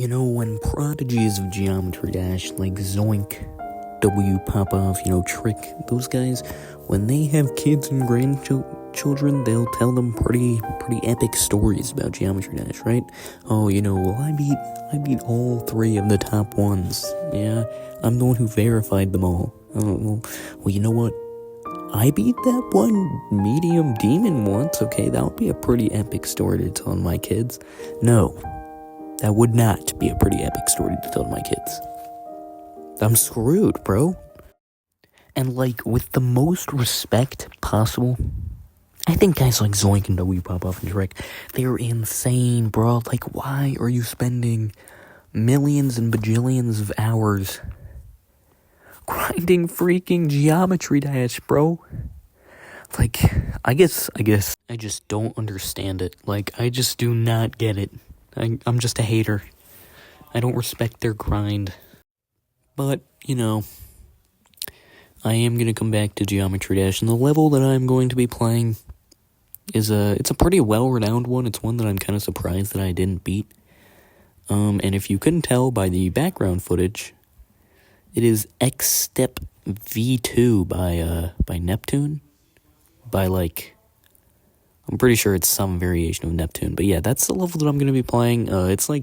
You know, when prodigies of Geometry Dash like Zoink, W Popoff, Trick, those guys, when they have kids and grandchildren, they'll tell them pretty epic stories about Geometry Dash, right? Oh, well, I beat all 3 of the top ones. Yeah, I'm the one who verified them all. Oh, well, you know what? I beat that one medium demon once, okay? That would be a pretty epic story to tell my kids. No, that would not be a pretty epic story to tell my kids. I'm screwed, bro. And, with the most respect possible, I think guys like Zoink and W Popoff and Trick, they're insane, bro. Why are you spending millions and bajillions of hours grinding freaking Geometry Dash, bro? I guess I just don't understand it. I just do not get it. I'm just a hater. I don't respect their grind. But, I am going to come back to Geometry Dash, and the level that I'm going to be playing is it's a pretty well-renowned one. It's one that I'm kind of surprised that I didn't beat. And if you couldn't tell by the background footage, it is X-Step V2 by Neptune. I'm pretty sure it's some variation of Neptune. But yeah, that's the level that I'm going to be playing. It's a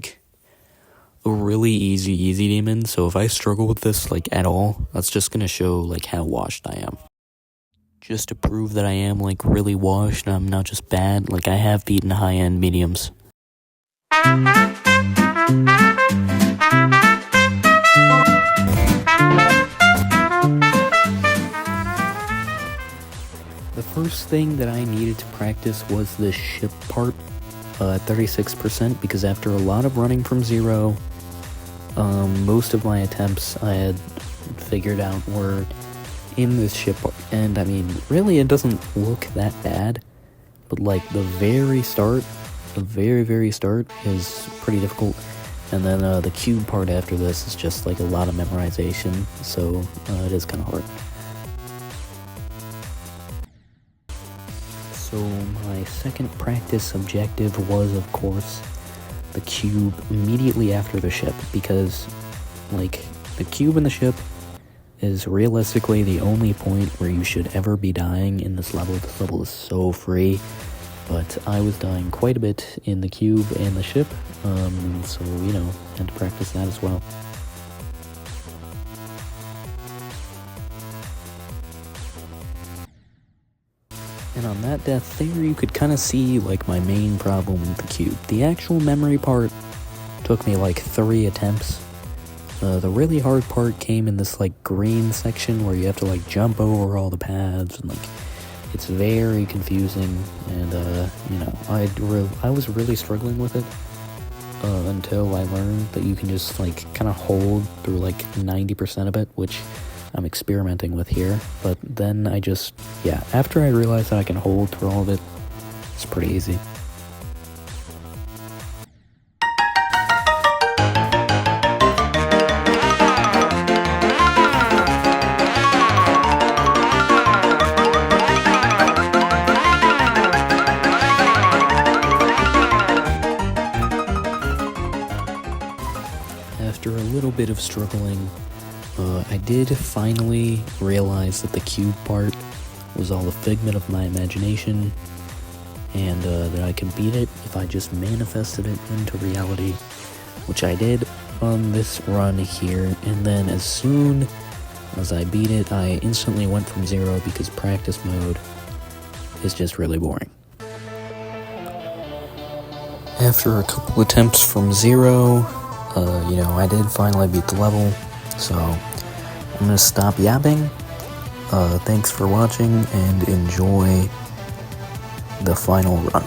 really easy demon. So if I struggle with this, at all, that's just going to show, how washed I am. Just to prove that I am, really washed and I'm not just bad. I have beaten high-end mediums. The first thing that I needed to practice was the ship part at 36%, because after a lot of running from zero, most of my attempts I had figured out were in this ship part. And I mean, really, it doesn't look that bad, but the very very start is pretty difficult. And then the cube part after this is just a lot of memorization, so it is kind of hard. So my second practice objective was, of course, the cube immediately after the ship, because, the cube in the ship is realistically the only point where you should ever be dying in this level. This level is so free, but I was dying quite a bit in the cube and the ship, so, had to practice that as well. And on that death there, you could kind of see, my main problem with the cube. The actual memory part took me, 3 attempts. The really hard part came in this, green section where you have to, jump over all the paths, and, it's very confusing, and, I was really struggling with it, until I learned that you can just, kind of hold through, 90% of it, which I'm experimenting with here. But then after I realized that I can hold through all of it, it's pretty easy. After a little bit of struggling, I did finally realize that the cube part was all a figment of my imagination, and that I could beat it if I just manifested it into reality, which I did on this run here. And then as soon as I beat it, I instantly went from 0 because practice mode is just really boring. After a couple attempts from 0, I did finally beat the level, so I'm going to stop yapping. Thanks for watching, and enjoy the final run.